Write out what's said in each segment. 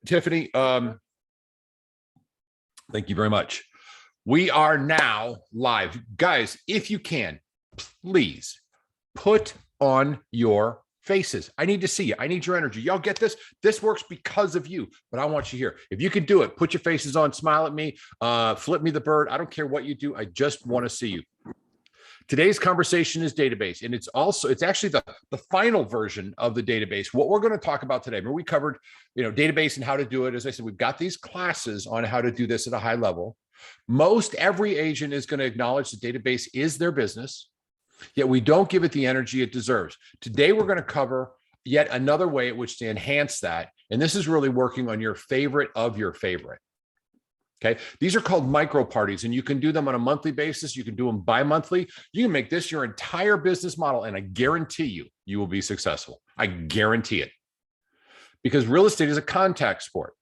Tiffany, thank you very much. We are now live. Guys, if you can, please put on your faces. I need to see you. I need your energy. Y'all get this? This works because of you, but I want you here. If you can do it, put your faces on, smile at me, flip me the bird. I don't care what you do. I just want to see you. Today's conversation is database, and it's actually the final version of the database. What we're going to talk about today, we covered, database and how to do it. As I said, we've got these classes on how to do this at a high level. Most every agent is going to acknowledge the database is their business, yet we don't give it the energy it deserves. Today, we're going to cover yet another way at which to enhance that. And this is really working on your favorite of your favorite. Okay. These are called micro parties, and you can do them on a monthly basis. You can do them bi-monthly. You can make this your entire business model, and I guarantee you will be successful. I guarantee it. Because real estate is a contact sport,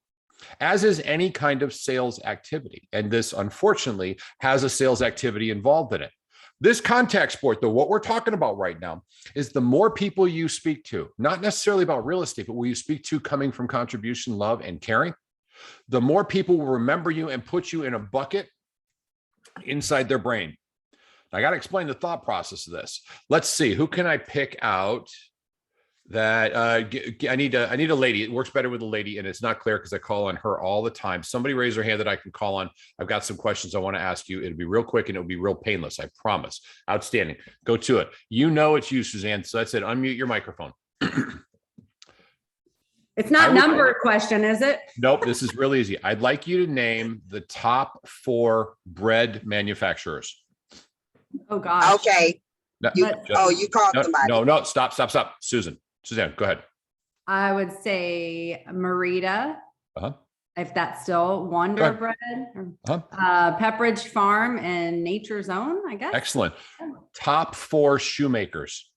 as is any kind of sales activity. And this, unfortunately, has a sales activity involved in it. This contact sport, though, what we're talking about right now is the more people you speak to, not necessarily about real estate, but who you speak to coming from contribution, love, and caring, the more people will remember you and put you in a bucket inside their brain. I got to explain the thought process of this. Let's see, who can I pick out that I need a lady. It works better with a lady, and it's not clear because I call on her all the time. Somebody raise their hand that I can call on. I've got some questions I want to ask you. It'll be real quick and it'll be real painless. I promise. Outstanding. Go to it. It's you, Suzanne. So that's it. Unmute your microphone. It's not number question, is it? Nope, this is really easy. I'd like you to name the top 4 bread manufacturers. Oh, gosh. Okay. You called somebody. No, stop. Suzanne, go ahead. I would say Merida, if that's still Wonder Bread, Pepperidge Farm, and Nature's Own, I guess. Excellent. Top 4 shoemakers.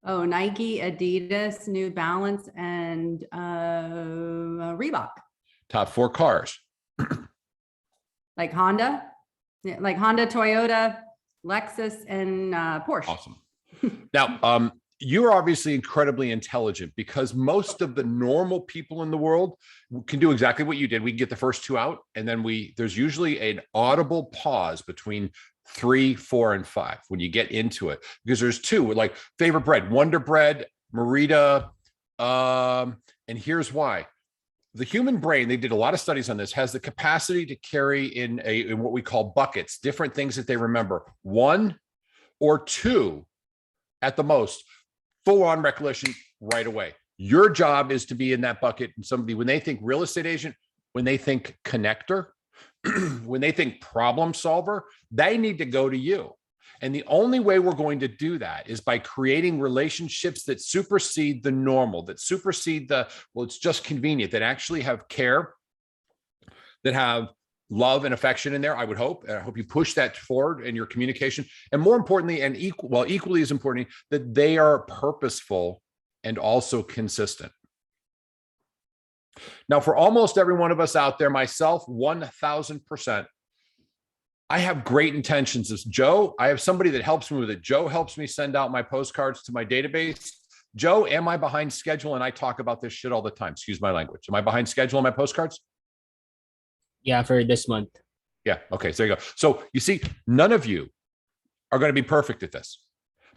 Oh, Nike, Adidas, New Balance, and Reebok. Top 4 cars. Like Honda, Toyota, Lexus, and Porsche. Awesome. Now, you're obviously incredibly intelligent, because most of the normal people in the world can do exactly what you did. We can get the first 2 out, and then there's usually an audible pause between 3, 4, and 5 when you get into it, because there's 2 like favorite bread, Wonder Bread, Merida, and here's why. The human brain, they did a lot of studies on this, has the capacity to carry in what we call buckets, different things that they remember, 1 or 2 at the most, full-on recollection right away. Your job is to be in that bucket, and somebody, when they think real estate agent, when they think connector, when they think problem solver, they need to go to you. And the only way we're going to do that is by creating relationships that supersede the normal, that supersede it's just convenient, that actually have care, that have love and affection in there, I would hope. And I hope you push that forward in your communication. And more importantly, and equally as important, that they are purposeful and also consistent. Now, for almost every one of us out there, myself, 1000%, I have great intentions. As Joe, I have somebody that helps me with it. Joe helps me send out my postcards to my database. Joe, am I behind schedule? And I talk about this shit all the time. Excuse my language. Am I behind schedule on my postcards? Yeah, for this month. Yeah. Okay. So there you go. So you see, none of you are going to be perfect at this.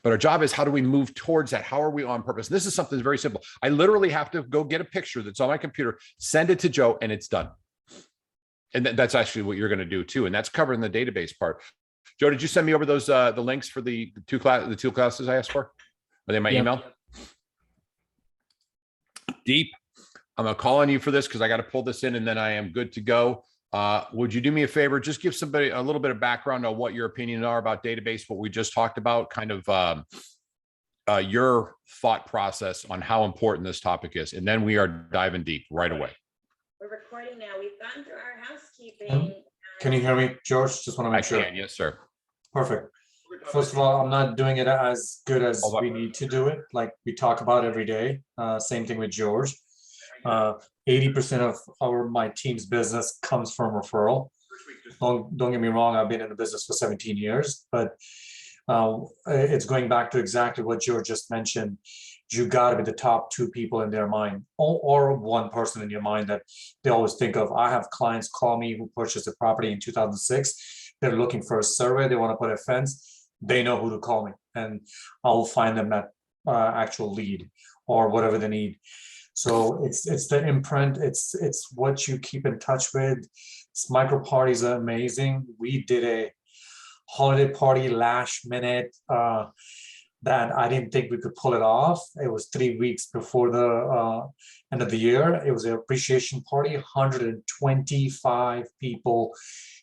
But our job is, how do we move towards that? How are we on purpose? And this is something that's very simple. I literally have to go get a picture that's on my computer, send it to Joe, and it's done. And that's actually what you're going to do too. And that's covering the database part. Joe, did you send me over those the links for the two classes I asked for? Are they in my email? Deep. I'm going to call on you for this because I got to pull this in, and then I am good to go. Would you do me a favor? Just give somebody a little bit of background on what your opinions are about database, what we just talked about, kind of your thought process on how important this topic is. And then we are diving deep right away. We're recording now. We've gone through our housekeeping. Can you hear me, George? Just want to make sure. Yes, sir. Perfect. First of all, I'm not doing it as good as we need to do it, like we talk about every day. Same thing with George. 80% of my team's business comes from referral. Don't get me wrong, I've been in the business for 17 years, but it's going back to exactly what George just mentioned. you got to be the top 2 people in their mind, or one person in your mind that they always think of. I have clients call me who purchased a property in 2006. They're looking for a survey. They want to put a fence. They know who to call me, and I will find them that actual lead or whatever they need. So it's the imprint. It's what you keep in touch with. Micro parties are amazing. We did a holiday party last minute that I didn't think we could pull it off. It was 3 weeks before the end of the year. It was an appreciation party. 125 people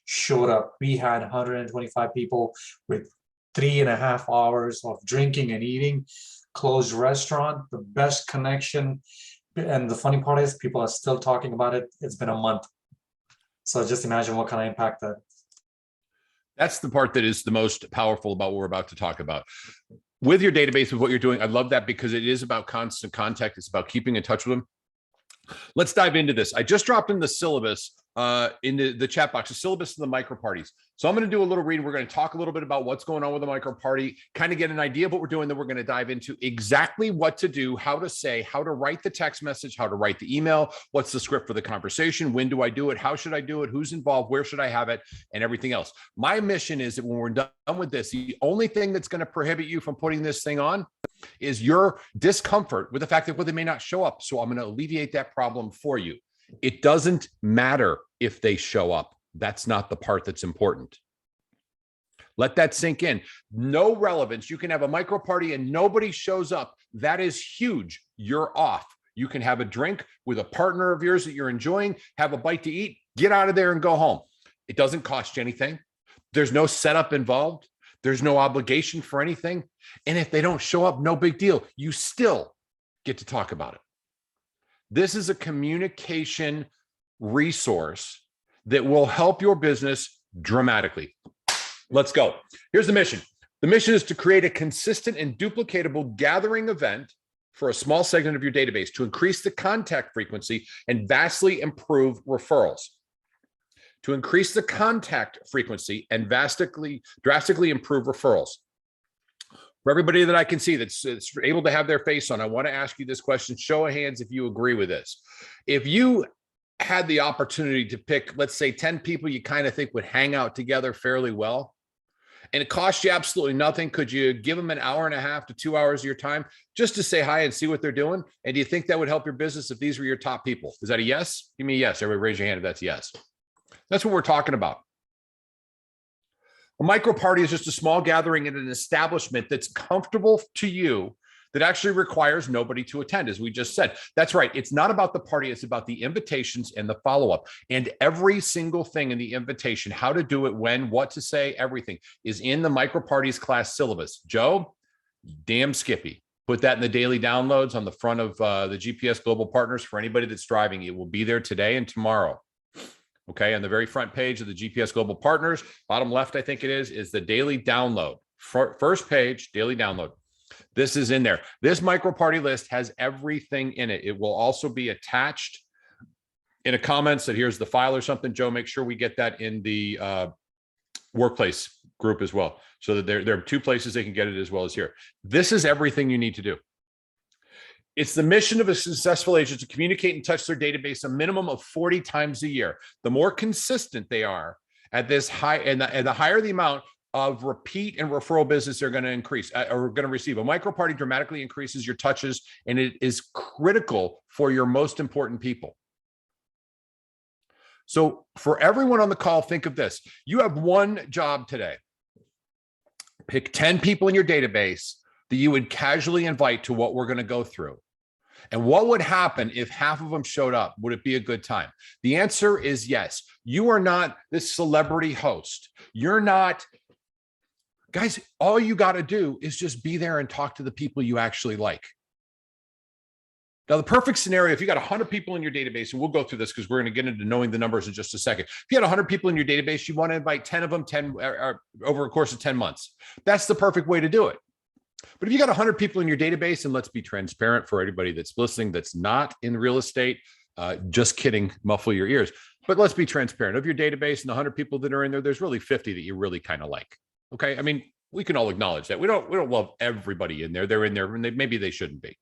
showed up. We had 125 people with 3.5 hours of drinking and eating, closed restaurant, the best connection. And the funny part is people are still talking about it. It's been a month. So just imagine what kind of impact that. That's the part that is the most powerful about what we're about to talk about. With your database, with what you're doing, I love that because it is about constant contact. It's about keeping in touch with them. Let's dive into this. I just dropped in the syllabus in the chat box, the syllabus of the micro parties. So I'm going to do a little reading. We're going to talk a little bit about what's going on with the micro party, kind of get an idea of what we're doing. Then we're going to dive into exactly what to do, how to say, how to write the text message, how to write the email, what's the script for the conversation, when do I do it, how should I do it, who's involved, where should I have it, and everything else. My mission is that when we're done with this, the only thing that's going to prohibit you from putting this thing on is your discomfort with the fact that, well, they may not show up. So I'm going to alleviate that problem for you. It doesn't matter if they show up. That's not the part that's important. Let that sink in. No relevance. You can have a micro party and nobody shows up. That is huge. You're off. You can have a drink with a partner of yours that you're enjoying, have a bite to eat, get out of there and go home. It doesn't cost you anything. There's no setup involved. There's no obligation for anything. And if they don't show up, no big deal. You still get to talk about it. This is a communication resource that will help your business dramatically. Let's go. Here's the mission. The mission is to create a consistent and duplicatable gathering event for a small segment of your database to increase the contact frequency and vastly improve referrals. To increase the contact frequency and drastically improve referrals. For everybody that I can see that's able to have their face on, I want to ask you this question. Show of hands if you agree with this. If you had the opportunity to pick, let's say 10 people you kind of think would hang out together fairly well, and it costs you absolutely nothing, could you give them an hour and a half to 2 hours of your time just to say hi and see what they're doing? And do you think that would help your business if these were your top people? Is that a yes? Give me a yes. Everybody raise your hand if that's yes. That's what we're talking about. A micro party is just a small gathering in an establishment that's comfortable to you, that actually requires nobody to attend, as we just said. That's right. It's not about the party. It's about the invitations and the follow-up. And every single thing in the invitation, how to do it, when, what to say, everything is in the micro parties class syllabus. Joe, damn Skippy. Put that in the daily downloads on the front of the GPS Global Partners for anybody that's driving. It will be there today and tomorrow. Okay, on the very front page of the GPS Global Partners, bottom left, I think it is the daily download. First page, daily download. This is in there. This micro party list has everything in it. It will also be attached in a comment that here's the file or something. Joe, make sure we get that in the workplace group as well, so that there are 2 places they can get it as well as here. This is everything you need to do. It's the mission of a successful agent to communicate and touch their database a minimum of 40 times a year. The more consistent they are at this high, and the higher the amount of repeat and referral business they're going to increase or going to receive. A micro party dramatically increases your touches, and it is critical for your most important people. So for everyone on the call, think of this. You have one job today. Pick 10 people in your database that you would casually invite to what we're going to go through. And what would happen if half of them showed up? Would it be a good time? The answer is yes. You are not this celebrity host. You're not, guys, all you got to do is just be there and talk to the people you actually like. Now, the perfect scenario, if you got 100 people in your database, and we'll go through this because we're going to get into knowing the numbers in just a second. If you had 100 people in your database, you want to invite 10 of them over a course of 10 months. That's the perfect way to do it. But if you got 100 people in your database, and let's be transparent for anybody that's listening that's not in real estate, just kidding, muffle your ears. But let's be transparent. Of your database and the 100 people that are in there, there's really 50 that you really kind of like. Okay, I mean, we can all acknowledge that we don't love everybody in there. They're in there, and maybe they shouldn't be.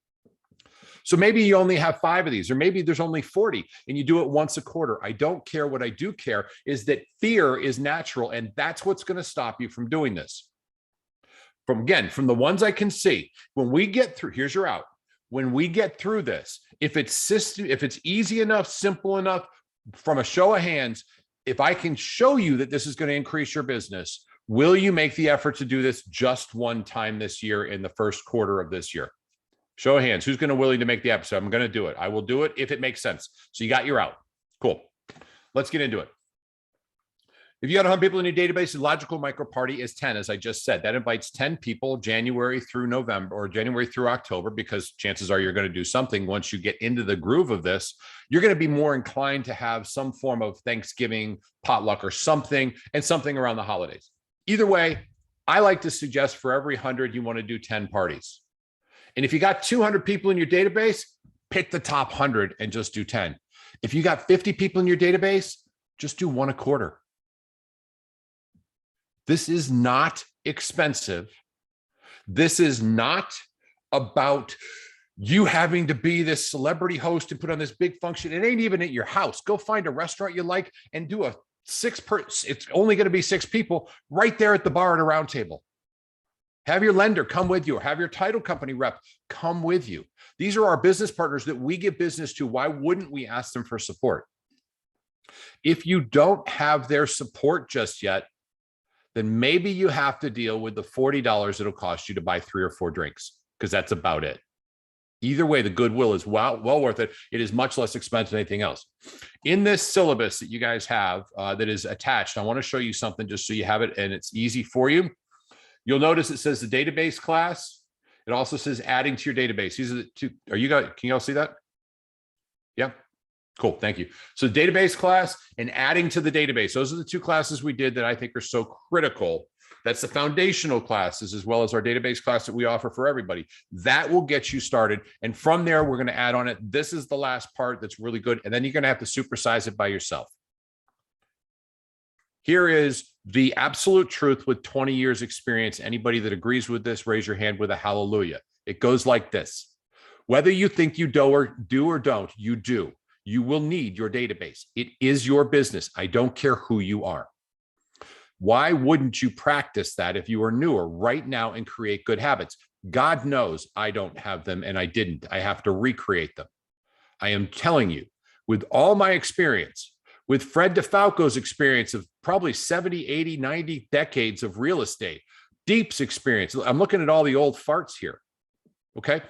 So maybe you only have 5 of these, or maybe there's only 40 and you do it once a quarter. I don't care. What I do care is that fear is natural, and that's what's going to stop you from doing this. From the ones I can see, when we get through, here's your out. When we get through this, if it's easy enough, simple enough, from a show of hands, if I can show you that this is going to increase your business, will you make the effort to do this just one time this year in the first quarter of this year? Show of hands. Who's going to willing to make the episode? I'm going to do it. I will do it if it makes sense. So you got your out. Cool. Let's get into it. If you got 100 people in your database, the logical micro party is 10, as I just said. That invites 10 people January through November, or January through October, because chances are you're going to do something. Once you get into the groove of this, you're going to be more inclined to have some form of Thanksgiving potluck or something, and something around the holidays. Either way, I like to suggest for every 100, you want to do 10 parties. And if you got 200 people in your database, pick the top 100 and just do 10. If you got 50 people in your database, just do 1 a quarter. This is not expensive. This is not about you having to be this celebrity host and put on this big function. It ain't even at your house. Go find a restaurant you like and do a it's only going to be 6 people right there at the bar at a round table. Have your lender come with you, or have your title company rep come with you. These are our business partners that we give business to. Why wouldn't we ask them for support? If you don't have their support just yet, then maybe you have to deal with the $40 it'll cost you to buy 3 or 4 drinks, because that's about it. Either way, the goodwill is well worth it. It is much less expensive than anything else. In this syllabus that you guys have that is attached, I want to show you something just so you have it and it's easy for you. You'll notice it says the database class. It also says adding to your database. These are the 2. Are you guys? Can you all see that? Yeah. Cool. Thank you. So database class and adding to the database. Those are the 2 classes we did that I think are so critical. That's the foundational classes, as well as our database class that we offer for everybody. That will get you started. And from there, we're going to add on it. This is the last part that's really good. And then you're going to have to supersize it by yourself. Here is the absolute truth with 20 years experience. Anybody that agrees with this, raise your hand with a hallelujah. It goes like this. Whether you think you do or don't, you do. You will need your database. It is your business. I don't care who you are. Why wouldn't you practice that if you are newer right now and create good habits? God knows I don't have them, and I didn't. I have to recreate them. I am telling you, with all my experience, with Fred DeFalco's experience of probably 70, 80, 90 decades of real estate, Deep's experience. I'm looking at all the old farts here. Okay.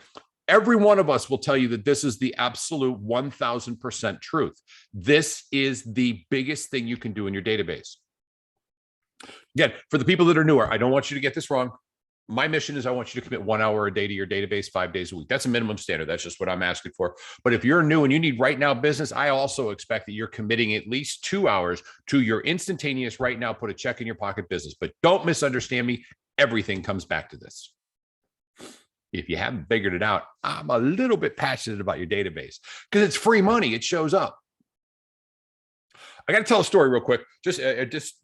Every one of us will tell you that this is the absolute 1000% truth. This is the biggest thing you can do in your database. Again, for the people that are newer, I don't want you to get this wrong. My mission is I want you to commit 1 hour a day to your database 5 days a week. That's a minimum standard. That's just what I'm asking for. But if you're new and you need right now business, I also expect that you're committing at least 2 hours to your instantaneous right now, put a check in your pocket business. But don't misunderstand me. Everything comes back to this. If you haven't figured it out, I'm a little bit passionate about your database because it's free money. It shows up. I got to tell a story real quick.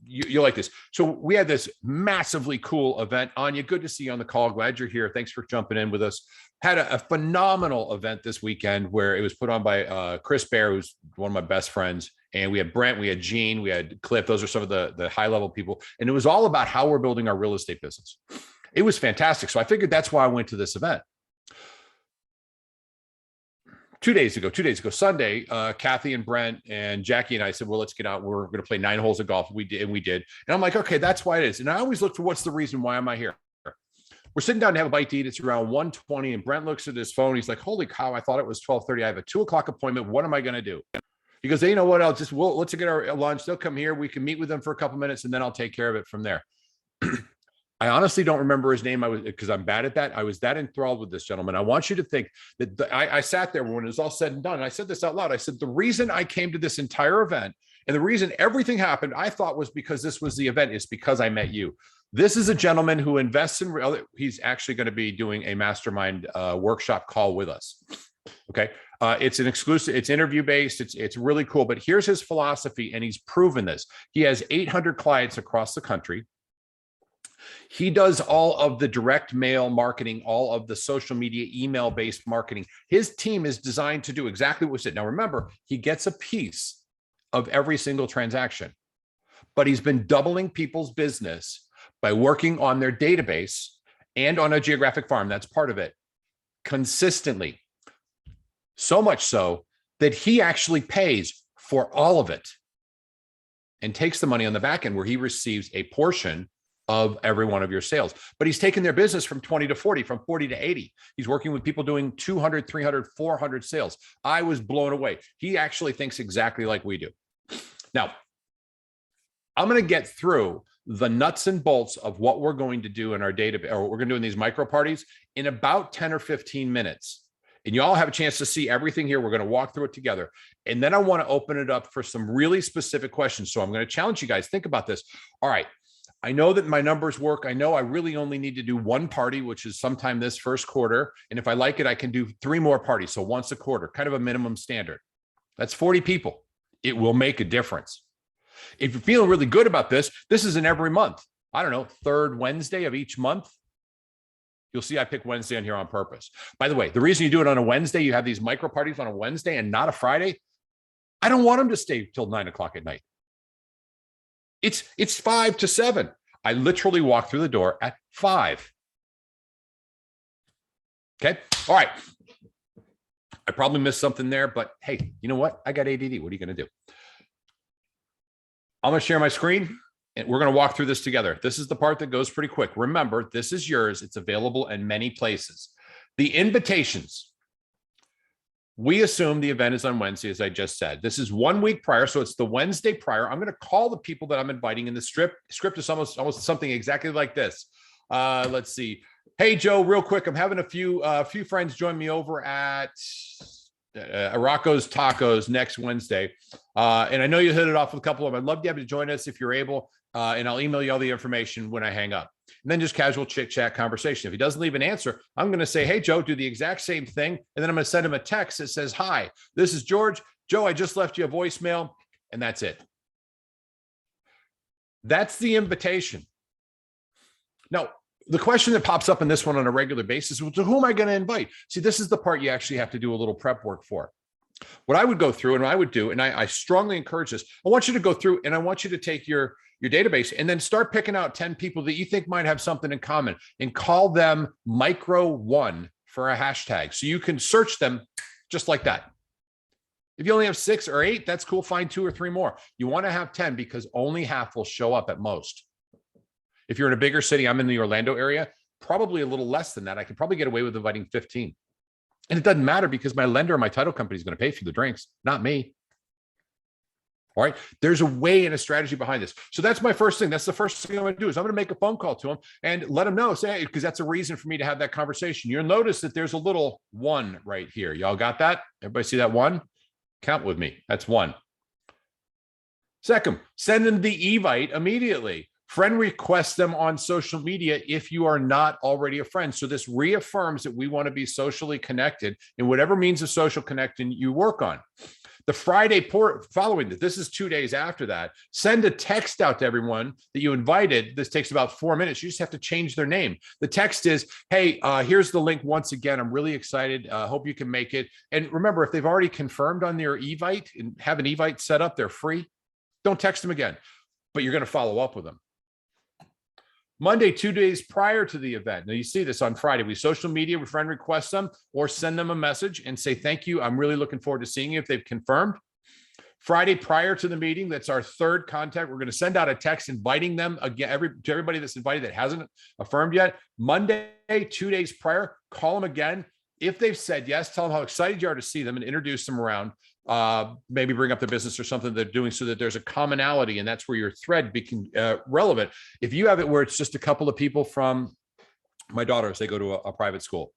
You'll like this. So we had this massively cool event. Anya, good to see you on the call. Glad you're here. Thanks for jumping in with us. Had a phenomenal event this weekend where it was put on by Chris Bear, who's one of my best friends. And we had Brent, we had Gene, we had Cliff. Those are some of the high level people. And it was all about how we're building our real estate business. It was fantastic. So I figured that's why I went to this event. 2 days ago, Sunday, Kathy and Brent and Jackie and I said, well, let's get out. We're going to play 9 holes of golf. We did. And I'm like, okay, that's why it is. And I always look for what's the reason why am I here? We're sitting down to have a bite to eat. It's around 1:20 and Brent looks at his phone. He's like, holy cow, I thought it was 12:30. I have a 2 o'clock appointment. What am I going to do? He goes, hey, you know what? Let's get our lunch. They'll come here. We can meet with them for a couple minutes and then I'll take care of it from there. I honestly don't remember his name. Because I'm bad at that. I was that enthralled with this gentleman. I want you to think that I sat there when it was all said and done. And I said this out loud. I said, the reason I came to this entire event and the reason everything happened, I thought was because this was the event is because I met you. This is a gentleman who invests in he's actually going to be doing a mastermind workshop call with us. Okay. It's an exclusive, it's interview based. It's really cool, but here's his philosophy. And he's proven this. He has 800 clients across the country. He does all of the direct mail marketing, all of the social media, email-based marketing. His team is designed to do exactly what we said. Now, remember, he gets a piece of every single transaction, but he's been doubling people's business by working on their database and on a geographic farm. That's part of it, consistently. So much so that he actually pays for all of it and takes the money on the back end where he receives a portion of every one of your sales. But he's taken their business from 20 to 40, from 40 to 80. He's working with people doing 200, 300, 400 sales. I was blown away. He actually thinks exactly like we do. Now, I'm going to get through the nuts and bolts of what we're going to do in our database, or what we're going to do in these micro parties in about 10 or 15 minutes. And you all have a chance to see everything here. We're going to walk through it together. And then I want to open it up for some really specific questions. So I'm going to challenge you guys. Think about this. All right. I know that my numbers work. I know I really only need to do one party, which is sometime this first quarter. And if I like it, I can do 3 more parties. So once a quarter, kind of a minimum standard. That's 40 people. It will make a difference. If you're feeling really good about this, this is in every month. I don't know, 3rd Wednesday of each month. You'll see I pick Wednesday on here on purpose. By the way, the reason you do it on a Wednesday, you have these micro parties on a Wednesday and not a Friday. I don't want them to stay till 9 o'clock at night. It's 5 to 7. I literally walk through the door at 5. Okay. All right. I probably missed something there, but hey, you know what? I got ADD. What are you going to do? I'm going to share my screen and we're going to walk through this together. This is the part that goes pretty quick. Remember, this is yours. It's available in many places. The invitations. We assume the event is on Wednesday, as I just said. This is 1 week prior, so it's the Wednesday prior. I'm going to call the people that I'm inviting in the script. Script is almost something exactly like this. Let's see. Hey, Joe, real quick. I'm having a few friends join me over at Rocco's Tacos next Wednesday. And I know you hit it off with a couple of them. I'd love to have you join us if you're able. And I'll email you all the information when I hang up. And then just casual chit chat conversation. If he doesn't leave an answer, I'm going to say, hey, Joe, do the exact same thing. And then I'm going to send him a text that says, hi, this is George. Joe, I just left you a voicemail. And that's it. That's the invitation. Now, the question that pops up in this one on a regular basis is, to who am I going to invite? See, this is the part you actually have to do a little prep work for. What I would go through and I would do, and I strongly encourage this, I want you to go through and I want you to take your database and then start picking out 10 people that you think might have something in common and call them micro 1 for a hashtag. So you can search them just like that. If you only have 6 or 8, that's cool. Find 2 or 3 more. You want to have 10 because only half will show up at most. If you're in a bigger city, I'm in the Orlando area, probably a little less than that. I could probably get away with inviting 15. And it doesn't matter because my lender or my title company is going to pay for the drinks, not me. All right. There's a way and a strategy behind this. So that's my first thing. That's the first thing I'm going to do is I'm going to make a phone call to them and let them know, say, because that's a reason for me to have that conversation. You'll notice that there's a little 1 right here. Y'all got that? Everybody see that 1? Count with me. That's 1. Second, send them the evite immediately. Friend request them on social media if you are not already a friend. So this reaffirms that we want to be socially connected in whatever means of social connecting you work on. The Friday following that, this is 2 days after that, send a text out to everyone that you invited. This takes about 4 minutes. You just have to change their name. The text is, hey, here's the link once again. I'm really excited. Hope you can make it. And remember, if they've already confirmed on their evite and have an evite set up, they're free. Don't text them again, but you're going to follow up with them. Monday, 2 days prior to the event. Now you see this on Friday. We social media, we friend request them or send them a message and say, thank you. I'm really looking forward to seeing you if they've confirmed. Friday prior to the meeting, that's our 3rd contact. We're going to send out a text inviting them again, to everybody that's invited that hasn't affirmed yet. Monday, 2 days prior, call them again. If they've said yes, tell them how excited you are to see them and introduce them around. Maybe bring up the business or something they're doing so that there's a commonality and that's where your thread becomes relevant. If you have it where it's just a couple of people from my daughters, they go to a private school.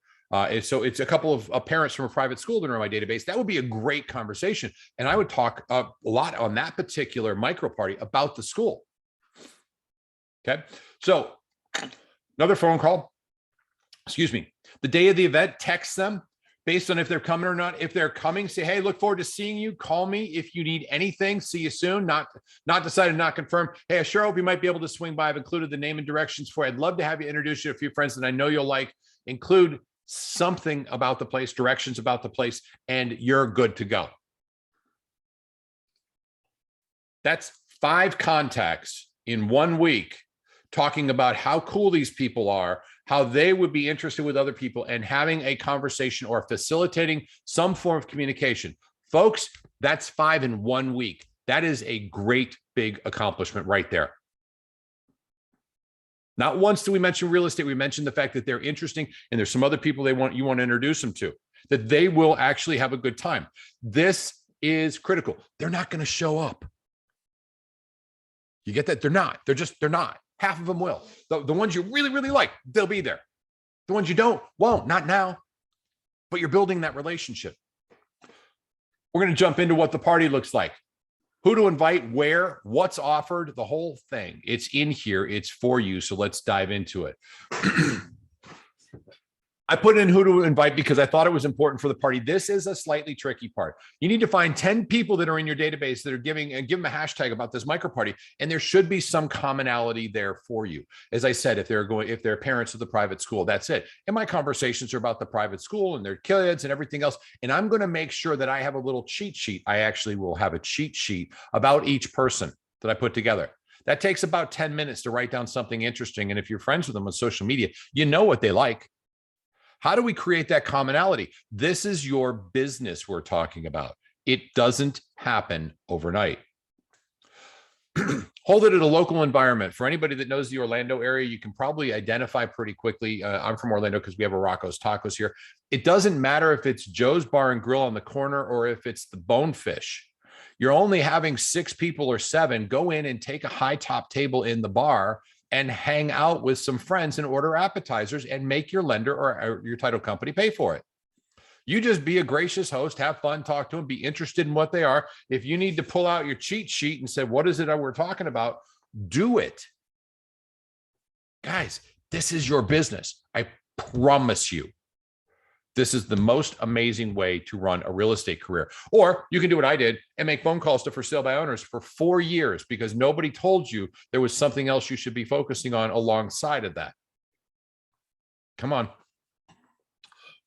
So it's a couple of parents from a private school that are in my database. That would be a great conversation. And I would talk a lot on that particular micro party about the school. Okay. So another phone call, excuse me, the day of the event, text them. based on if they're coming or not. If they're coming, say, hey, look forward to seeing you. Call me if you need anything. See you soon. Not decided, not confirmed. Hey, I sure hope you might be able to swing by. I've included the name and directions for you. I'd love to have you introduce you to a few friends that I know you'll like. Include something about the place, directions about the place, and you're good to go. That's 5 contacts in 1 week talking about how cool these people are, how they would be interested with other people, and having a conversation or facilitating some form of communication. Folks, that's 5 in 1 week. That is a great big accomplishment right there. Not once do we mention real estate. We mentioned the fact that they're interesting and there's some other people you want to introduce them to, that they will actually have a good time. This is critical. They're not going to show up. You get that? They're not. They're not. Half of them will. The ones you really, really like, they'll be there. The ones you don't, won't. Not now. But you're building that relationship. We're going to jump into what the party looks like. Who to invite, where, what's offered, the whole thing. It's in here. It's for you. So let's dive into it. I put in who to invite because I thought it was important for the party. This is a slightly tricky part. You need to find 10 people that are in your database that are giving, and give them a hashtag about this micro party. And there should be some commonality there for you. As I said, if they're parents of the private school, that's it. And my conversations are about the private school and their kids and everything else. And I'm going to make sure that I have a little cheat sheet. I actually will have a cheat sheet about each person that I put together. That takes about 10 minutes to write down something interesting. And if you're friends with them on social media, you know what they like. How do we create that commonality? This is your business we're talking about. It doesn't happen overnight. Hold it at a local environment. For anybody that knows the Orlando area, you can probably identify pretty quickly. I'm from Orlando because we have a Rocco's Tacos here. It doesn't matter if it's Joe's Bar and Grill on the corner or if it's the Bonefish. You're only having 6 people or 7. Go in and take a high top table in the bar and hang out with some friends and order appetizers and make your lender or your title company pay for it. You just be a gracious host, have fun, talk to them, be interested in what they are. If you need to pull out your cheat sheet and say, what is it that we're talking about? Do it. Guys, this is your business. I promise you. This is the most amazing way to run a real estate career. Or you can do what I did and make phone calls to for sale by owners for 4 years because nobody told you there was something else you should be focusing on alongside of that. Come on.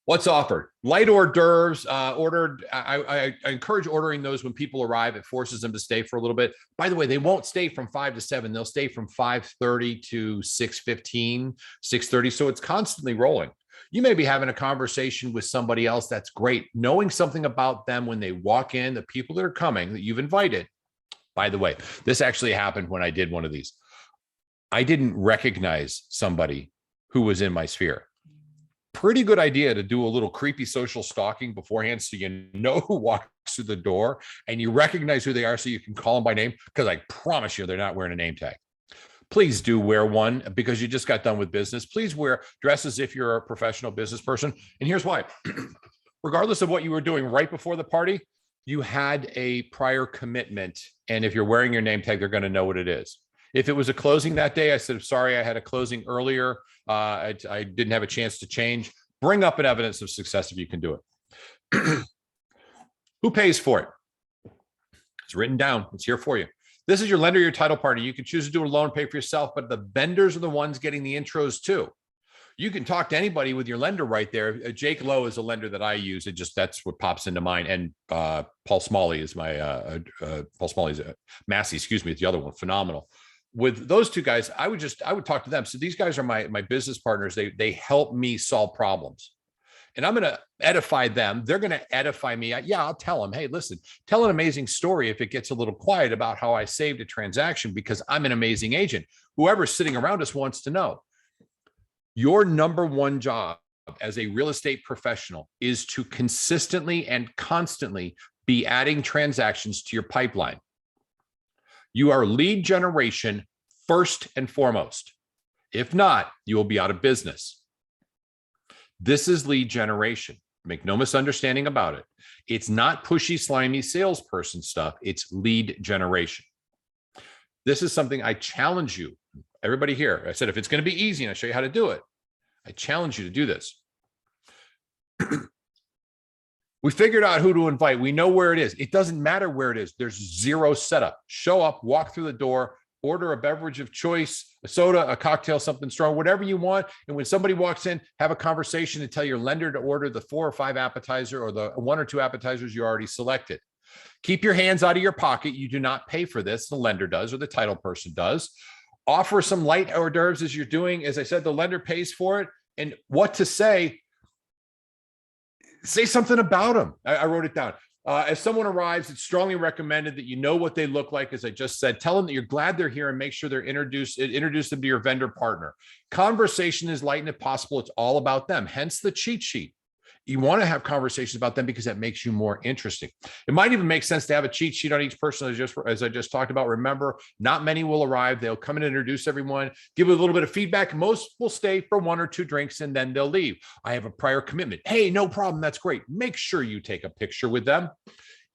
What's offered? Light hors d'oeuvres ordered. I encourage ordering those when people arrive. It forces them to stay for a little bit. By the way, they won't stay from 5 to 7. They'll stay from 5:30 to 6:15, 6:30. So it's constantly rolling. You may be having a conversation with somebody else. That's great. Knowing something about them when they walk in, the people that are coming that you've invited. By the way, this actually happened when I did one of these. I didn't recognize somebody who was in my sphere. Pretty good idea to do a little creepy social stalking beforehand so you know who walks through the door and you recognize who they are so you can call them by name, because I promise you they're not wearing a name tag. Please do wear one because you just got done with business. Please dress as if you're a professional business person. And here's why. Regardless of what you were doing right before the party, you had a prior commitment. And if you're wearing your name tag, they're going to know what it is. If it was a closing that day, I said, sorry, I had a closing earlier. I didn't have a chance to change. Bring up an evidence of success if you can do it. Who pays for it? It's written down. It's here for you. This is your lender, your title party. You can choose to do a loan, pay for yourself, but the vendors are the ones getting the intros too. You can talk to anybody with your lender right there. Jake Lowe is a lender that I use. That's what pops into mind. And Paul Smalley is Paul Smalley's Massey, excuse me, it's the other one. Phenomenal. With those two guys, I would talk to them. So these guys are my business partners. They help me solve problems. And I'm going to edify them. They're going to edify me. I'll tell them, hey, listen, tell an amazing story if it gets a little quiet about how I saved a transaction because I'm an amazing agent. Whoever's sitting around us wants to know. Your number one job as a real estate professional is to consistently and constantly be adding transactions to your pipeline. You are lead generation first and foremost. If not, you will be out of business. This is lead generation. Make no misunderstanding about it. It's not pushy, slimy salesperson stuff. It's lead generation. This is something I challenge you, everybody here. I said, if it's going to be easy and I show you how to do it, I challenge you to do this. We figured out who to invite. We know where it is. It doesn't matter where it is. There's zero setup. Show up, walk through the door, order a beverage of choice, a soda, a cocktail, something strong, whatever you want. And when somebody walks in, have a conversation and tell your lender to order the 4 or 5 appetizer or the 1 or 2 appetizers you already selected. Keep your hands out of your pocket. You do not pay for this. The lender does, or the title person does. Offer some light hors d'oeuvres as you're doing. As I said, the lender pays for it. And what to say something about them. I wrote it down. As someone arrives, it's strongly recommended that you know what they look like. As I just said, tell them that you're glad they're here and make sure they're introduce them to your vendor partner. Conversation is light and if possible, it's all about them. Hence the cheat sheet. You want to have conversations about them because that makes you more interesting. It might even make sense to have a cheat sheet on each person, as I just talked about. Remember, not many will arrive. They'll come and introduce everyone, give a little bit of feedback. Most will stay for 1 or 2 drinks and then they'll leave. I have a prior commitment. Hey, no problem. That's great. Make sure you take a picture with them.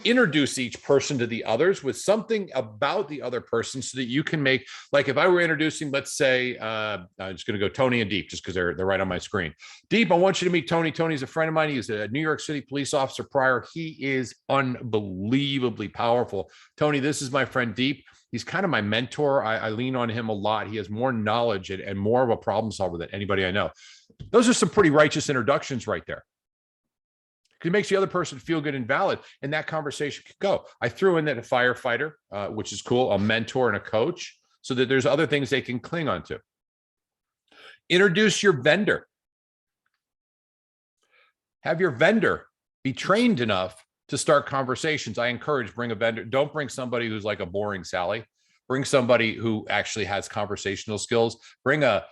Introduce each person to the others with something about the other person so that you can make, like if I were introducing, let's say, I'm just going to go Tony and Deep just because they're right on my screen. Deep, I want you to meet Tony. Tony's a friend of mine. He's a New York City police officer prior. He is unbelievably powerful. Tony, this is my friend Deep. He's kind of my mentor. I lean on him a lot. He has more knowledge and more of a problem solver than anybody I know. Those are some pretty righteous introductions right there. It makes the other person feel good and valid, and that conversation could go. I threw in that a firefighter, which is cool, a mentor and a coach, so that there's other things they can cling on to. Introduce your vendor. Have your vendor be trained enough to start conversations. I encourage, bring a vendor. Don't bring somebody who's like a boring Sally. Bring somebody who actually has conversational skills. Bring a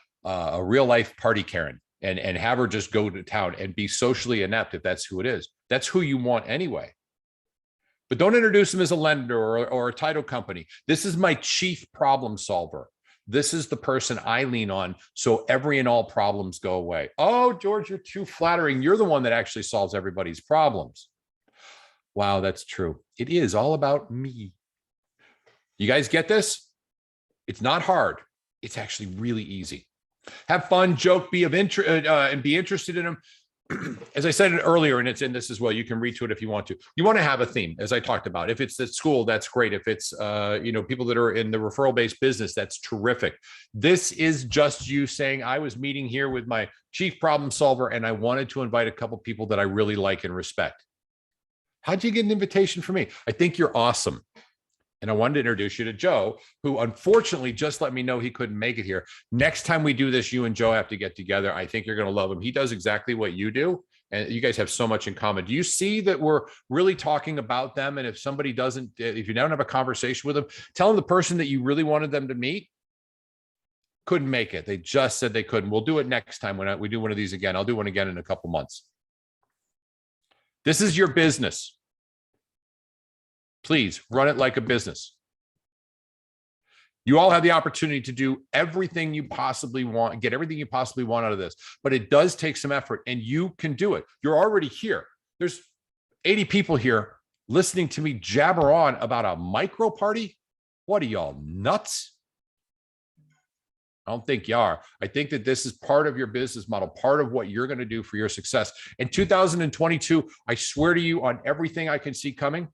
real life party Karen. And have her just go to town and be socially inept if that's who it is. That's who you want anyway. But don't introduce them as a lender or a title company. This is my chief problem solver. This is the person I lean on so every and all problems go away. Oh, George, you're too flattering. You're the one that actually solves everybody's problems. Wow, that's true. It is all about me. You guys get this? It's not hard. It's actually really easy. Have fun, joke, be of interest, and be interested in them. As I said earlier, and it's in this as well, you can read to it if you want to. You want to have a theme, as I talked about. If it's at school, that's great. If it's people that are in the referral-based business, that's terrific. This is just you saying, I was meeting here with my chief problem solver, and I wanted to invite a couple people that I really like and respect. How'd you get an invitation from me? I think you're awesome. And I wanted to introduce you to Joe, who unfortunately just let me know he couldn't make it here. Next time we do this, you and Joe have to get together. I think you're going to love him. He does exactly what you do. And you guys have so much in common. Do you see that we're really talking about them? And if somebody doesn't, if you don't have a conversation with them, tell them the person that you really wanted them to meet couldn't make it. They just said they couldn't. We'll do it next time when we do one of these again. I'll do one again in a couple months. This is your business. Please run it like a business. You all have the opportunity to do everything you possibly want, get everything you possibly want out of this, but it does take some effort and you can do it. You're already here. There's 80 people here listening to me jabber on about a micro party. What are y'all, nuts? I don't think you are. I think that this is part of your business model, part of what you're going to do for your success. In 2022, I swear to you on everything I can see coming,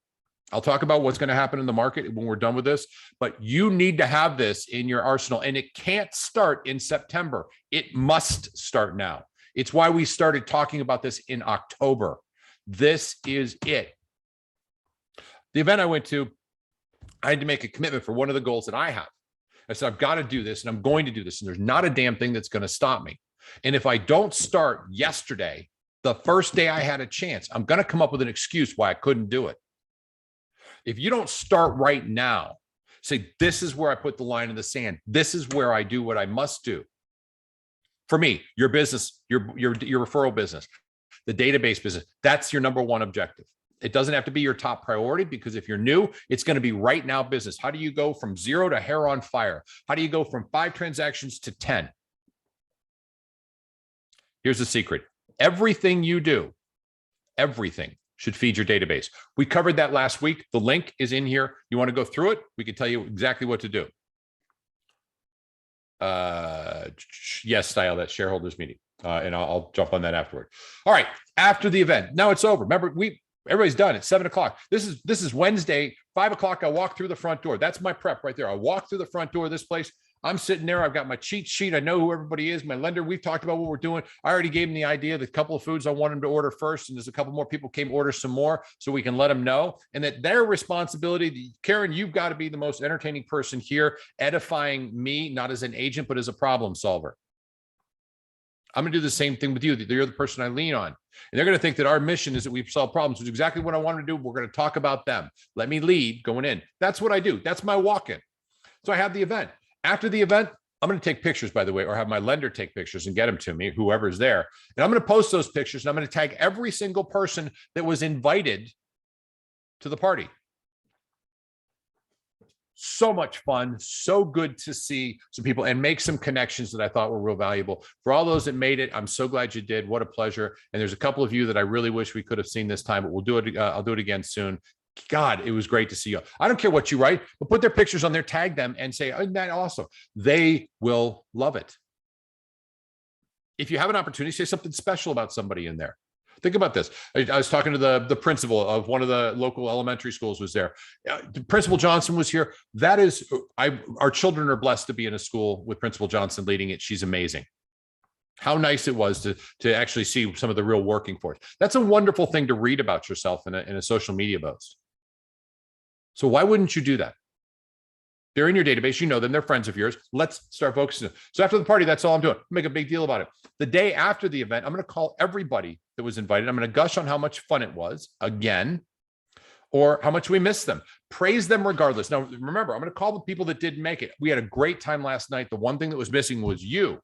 I'll talk about what's going to happen in the market when we're done with this, but you need to have this in your arsenal, and it can't start in September. It must start now. It's why we started talking about this in October. This is it. The event I went to, I had to make a commitment for one of the goals that I have. I said, I've got to do this, and I'm going to do this, and there's not a damn thing that's going to stop me. And if I don't start yesterday, the first day I had a chance, I'm going to come up with an excuse why I couldn't do it. If you don't start right now, say, this is where I put the line in the sand. This is where I do what I must do. For me, your business, your referral business, the database business, that's your number one objective. It doesn't have to be your top priority because if you're new, it's going to be right now business. How do you go from 0 to hair on fire? How do you go from 5 transactions to 10? Here's the secret. Everything you do, everything should feed your database. We covered that last week. The link is in here. You want to go through it? We can tell you exactly what to do. Yes, style that shareholders meeting. And I'll jump on that afterward. All right. After the event. Now it's over. Remember, Everybody's done at 7 o'clock. This is Wednesday, 5 o'clock. I walk through the front door. That's my prep right there. I walk through the front door of this place. I'm sitting there. I've got my cheat sheet. I know who everybody is. My lender, we've talked about what we're doing. I already gave him the idea, the couple of foods I want him to order first. And there's a couple more people came order some more so we can let them know. And that their responsibility, Karen, you've got to be the most entertaining person here, edifying me, not as an agent, but as a problem solver. I'm going to do the same thing with you. You're the person I lean on. And they're going to think that our mission is that we solve problems, which is exactly what I want to do. We're going to talk about them. Let me lead going in. That's what I do. That's my walk-in. So I have the event. After the event, I'm going to take pictures, by the way, or have my lender take pictures and get them to me, whoever's there. And I'm going to post those pictures and I'm going to tag every single person that was invited to the party. So much fun, so good to see some people and make some connections that I thought were real valuable. For all those that made it, I'm so glad you did. What a pleasure. And there's a couple of you that I really wish we could have seen this time, but we'll do it. I'll do it again soon. God, it was great to see you. I don't care what you write, but put their pictures on there, tag them and say, isn't that awesome? They will love it. If you have an opportunity, say something special about somebody in there. Think about this. I was talking to the principal of one of the local elementary schools was there. Principal Johnson was here. That is, our children are blessed to be in a school with Principal Johnson leading it. She's amazing. How nice it was to actually see some of the real working force. That's a wonderful thing to read about yourself in a social media post. So why wouldn't you do that? They're in your database. You know them. They're friends of yours. Let's start focusing. So after the party, that's all I'm doing. Make a big deal about it. The day after the event, I'm going to call everybody that was invited. I'm going to gush on how much fun it was again, or how much we missed them. Praise them regardless. Now, remember, I'm going to call the people that didn't make it. We had a great time last night. The one thing that was missing was you.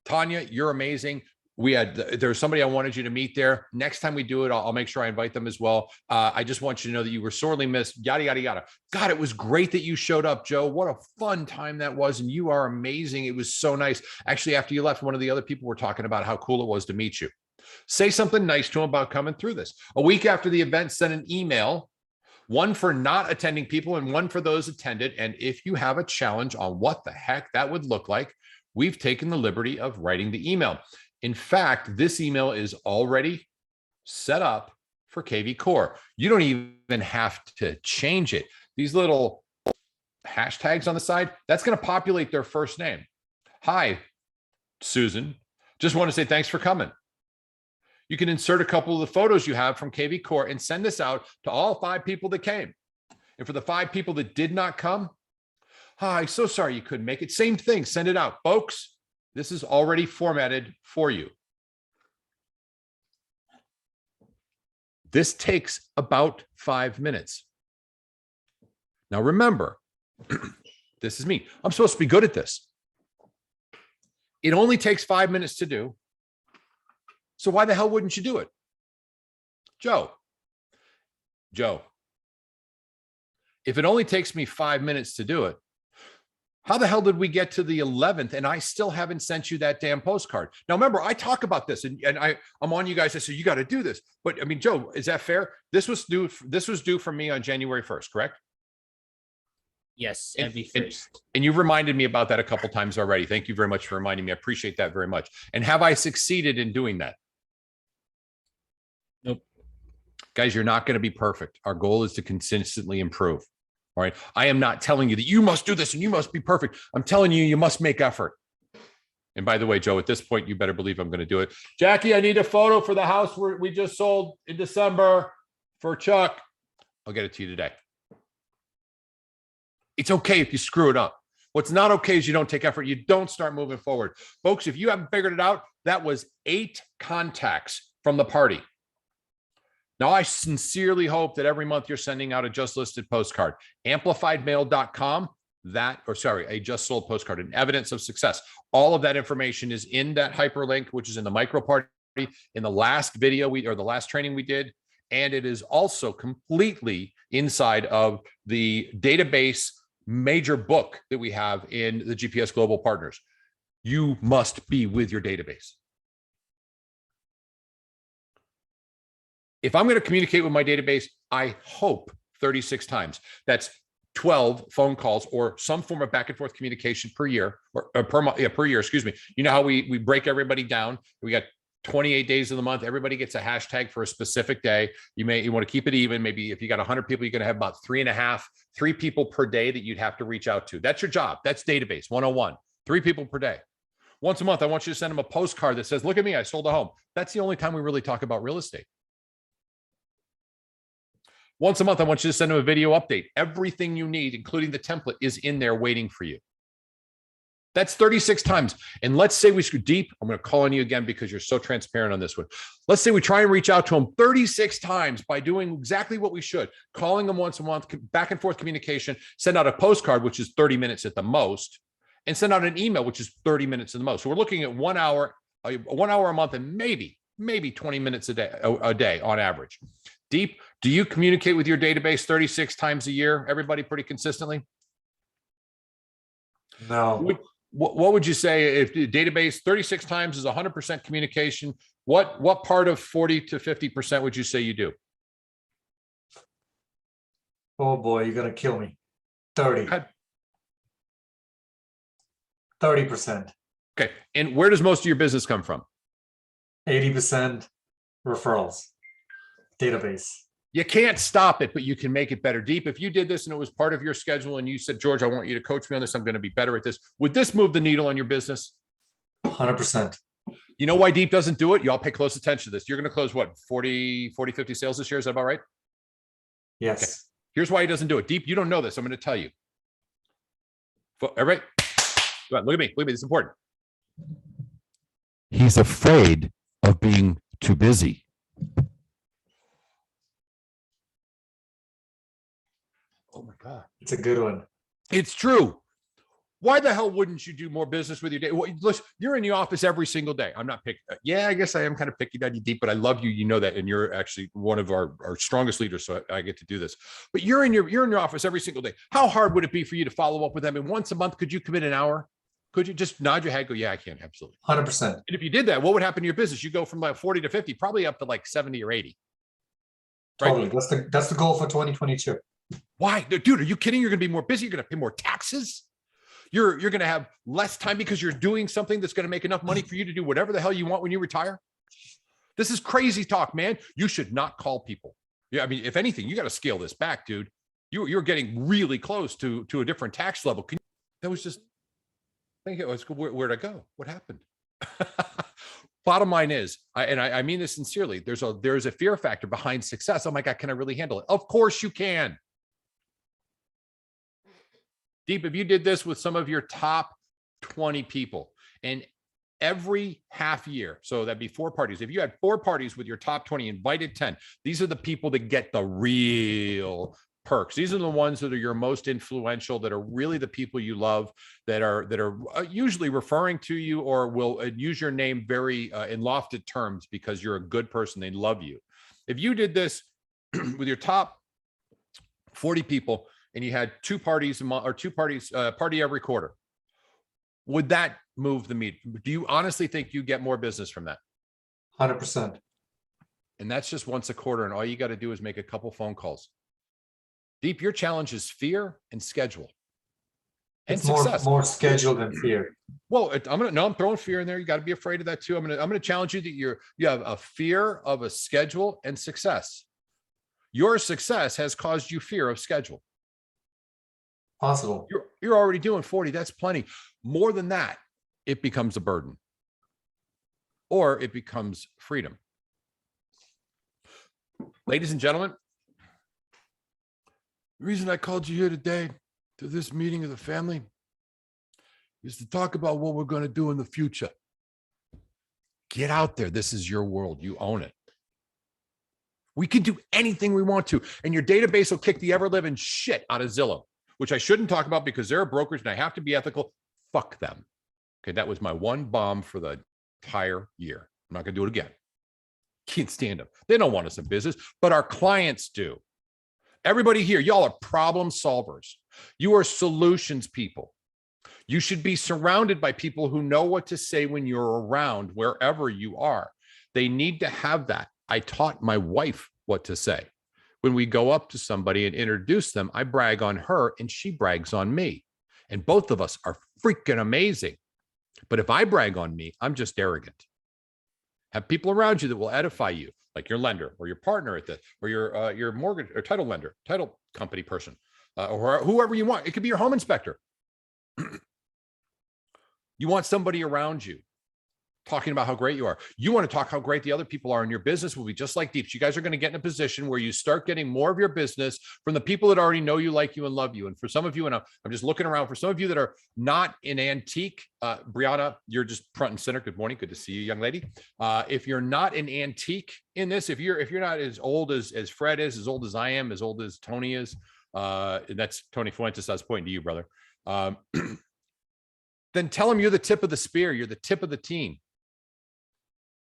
Tanya, you're amazing. There's somebody I wanted you to meet there. Next time we do it, I'll make sure I invite them as well. I just want you to know that you were sorely missed, yada, yada, yada. God, it was great that you showed up, Joe. What a fun time that was. And you are amazing. It was so nice. Actually, after you left, one of the other people were talking about how cool it was to meet you. Say something nice to them about coming through this. A week after the event, send an email, one for not attending people and one for those attended. And if you have a challenge on what the heck that would look like, we've taken the liberty of writing the email. In fact, this email is already set up for KV Core. You don't even have to change it. These little hashtags on the side, that's going to populate their first name. Hi, Susan. Just want to say thanks for coming. You can insert a couple of the photos you have from KV Core and send this out to all 5 people that came. And for the 5 people that did not come, hi, so sorry you couldn't make it. Same thing, send it out. Folks, this is already formatted for you. This takes about 5 minutes. Now remember, this is me. I'm supposed to be good at this. It only takes 5 minutes to do. So why the hell wouldn't you do it? Joe, if it only takes me 5 minutes to do it, how the hell did we get to the 11th and I still haven't sent you that damn postcard? Now, remember, I talk about this and I'm on you guys. I say, you got to do this. But I mean, Joe, is that fair? This was due for me on January 1st, correct? Yes, every first. And you've reminded me about that a couple times already. Thank you very much for reminding me. I appreciate that very much. And have I succeeded in doing that? Nope. Guys, you're not going to be perfect. Our goal is to consistently improve. All right. I am not telling you that you must do this and you must be perfect. I'm telling you, you must make effort. And by the way, Joe, at this point, you better believe I'm going to do it. Jackie, I need a photo for the house we just sold in December for Chuck. I'll get it to you today. It's okay if you screw it up. What's not okay is you don't take effort. You don't start moving forward. Folks, if you haven't figured it out, that was 8 contacts from the party. Now, I sincerely hope that every month you're sending out a just listed postcard, amplifiedmail.com, a just sold postcard, an evidence of success. All of that information is in that hyperlink, which is in the micro party in the last video the last training we did. And it is also completely inside of the database major book that we have in the GPS Global Partners. You must be with your database. If I'm going to communicate with my database, I hope 36 times. That's 12 phone calls or some form of back and forth communication per year or per month, per year, excuse me. You know how we break everybody down. We got 28 days of the month. Everybody gets a hashtag for a specific day. You want to keep it even. Maybe if you got 100 people, you're going to have about 3 people per day that you'd have to reach out to. That's your job. That's database 101. 3 people per day. Once a month, I want you to send them a postcard that says, look at me, I sold a home. That's the only time we really talk about real estate. Once a month, I want you to send them a video update. Everything you need, including the template, is in there waiting for you. That's 36 times. And let's say we screw deep. I'm going to call on you again because you're so transparent on this one. Let's say we try and reach out to them 36 times by doing exactly what we should. Calling them once a month, back and forth communication, send out a postcard, which is 30 minutes at the most, and send out an email, which is 30 minutes at the most. So we're looking at 1 hour, 1 hour a month, and maybe 20 minutes a day on average. Deep, do you communicate with your database 36 times a year, everybody, pretty consistently? No. What would you say if the database 36 times is 100% communication? What part of 40 to 50% would you say you do? Oh boy, you're gonna kill me. 30%. Okay, and where does most of your business come from? 80% referrals, database. You can't stop it, but you can make it better. Deep, if you did this and it was part of your schedule and you said, George, I want you to coach me on this, I'm going to be better at this. Would this move the needle on your business? 100%. You know why Deep doesn't do it? Y'all pay close attention to this. You're going to close what, 40, 50 sales this year? Is that about right? Yes. Okay. Here's why he doesn't do it. Deep, you don't know this. I'm going to tell you. Everybody, come on, look at me. This is important. He's afraid of being too busy. Oh my God. It's a good one. It's true. Why the hell wouldn't you do more business with your day? Well, listen, you're in the office every single day. I'm not picky. Yeah, I guess I am kind of picky on you, Deep, but I love you. You know that, and you're actually one of our strongest leaders, so I get to do this. But you're in your office every single day. How hard would it be for you to follow up with them? And once a month, could you commit an hour? Could you just nod your head, go, yeah, I can, absolutely. 100%. And if you did that, what would happen to your business? You go from like 40 to 50, probably up to like 70 or 80. Right? Totally. That's the goal for 2022. Why? Dude, are you kidding? You're going to be more busy. You're going to pay more taxes. You're going to have less time because you're doing something that's going to make enough money for you to do whatever the hell you want when you retire. This is crazy talk, man. You should not call people. Yeah, I mean, if anything, you got to scale this back, dude. You're getting really close to a different tax level. That was just, where'd I go? What happened? Bottom line is, I mean this sincerely, there's a fear factor behind success. Oh my God, can I really handle it? Of course you can. Deep, if you did this with some of your top 20 people and every half year, so that'd be 4 parties. If you had 4 parties with your top 20, invited 10, these are the people that get the real perks. These are the ones that are your most influential, that are really the people you love, that are usually referring to you or will use your name very in lofted terms because you're a good person. They love you. If you did this with your top 40 people and you had 2 parties a month or 2 parties, party every quarter, would that move the meter? Do you honestly think you get more business from that? 100%. And that's just once a quarter. And all you got to do is make a couple phone calls. Deep, your challenge is fear and schedule. And it's success. More schedule than fear. Well, I'm throwing fear in there. You got to be afraid of that too. I'm going to challenge you that you have a fear of a schedule and success. Your success has caused you fear of schedule. Possible. You're already doing 40. That's plenty. More than that, it becomes a burden. Or it becomes freedom. Ladies and gentlemen, the reason I called you here today to this meeting of the family is to talk about what we're going to do in the future. Get out there. This is your world. You own it. We can do anything we want to, and your database will kick the ever-living shit out of Zillow, which I shouldn't talk about because they're a brokerage and I have to be ethical. Fuck them. Okay, that was my one bomb for the entire year. I'm not going to do it again. Can't stand them. They don't want us in business, but our clients do. Everybody here, y'all are problem solvers. You are solutions people. You should be surrounded by people who know what to say when you're around, wherever you are. They need to have that. I taught my wife what to say. When we go up to somebody and introduce them, I brag on her and she brags on me. And both of us are freaking amazing. But if I brag on me, I'm just arrogant. Have people around you that will edify you, like your lender or your partner at the, or your mortgage or title lender, title company person, or whoever you want. It could be your home inspector. You want somebody around you talking about how great you are. You want to talk how great the other people are, and your business will be just like Deeps. You guys are going to get in a position where you start getting more of your business from the people that already know you, like you, and love you. And for some of you, and I'm just looking around, for some of you that are not in antique, Brianna, you're just front and center. Good morning. Good to see you, young lady. If you're not an antique in this, if you're not as old as Fred is, as old as I am, as old as Tony is, that's Tony Fuentes. I was pointing to you, brother. Then tell them you're the tip of the spear. You're the tip of the team.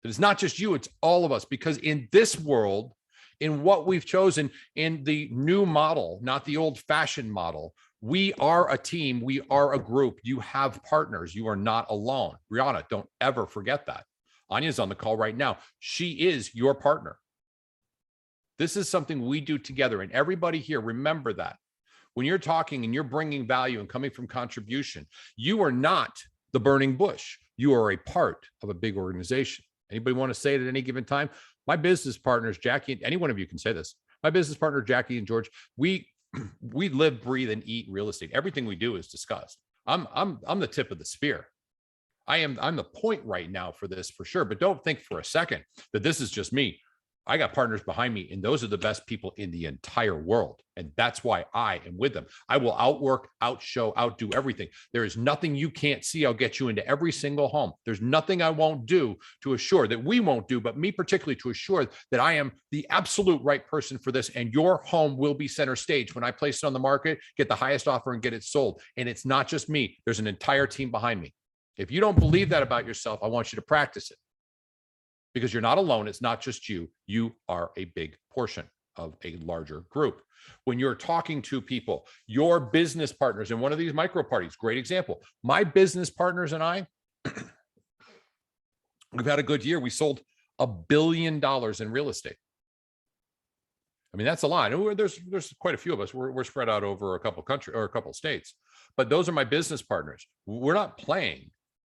It's not just you, it's all of us, because in this world, in what we've chosen, in the new model, not the old fashioned model, we are a team, we are a group. You have partners, you are not alone. Brianna, don't ever forget that. Anya's on the call right now. She is your partner. This is something we do together, and everybody here, remember that. When you're talking and you're bringing value and coming from contribution, you are not the burning bush. You are a part of a big organization. Anybody want to say it at any given time? My business partners, Jackie, any one of you can say this. My business partner, Jackie and George, we live, breathe, and eat real estate. Everything we do is discussed. I'm the tip of the spear. I'm the point right now for this, for sure. But don't think for a second that this is just me. I got partners behind me, and those are the best people in the entire world. And that's why I am with them. I will outwork, outshow, outdo everything. There is nothing you can't see. I'll get you into every single home. There's nothing I won't do to assure that we won't do, but me particularly, to assure that I am the absolute right person for this. And your home will be center stage when I place it on the market, get the highest offer, and get it sold. And it's not just me. There's an entire team behind me. If you don't believe that about yourself, I want you to practice it. Because you're not alone. It's not just you. You are a big portion of a larger group. When you're talking to people, your business partners in one of these micro parties, great example. My business partners and I, we've had a good year. We sold $1 billion in real estate. I mean, that's a lot. And there's quite a few of us. We're spread out over a couple countries or a couple states, but those are my business partners. We're not playing.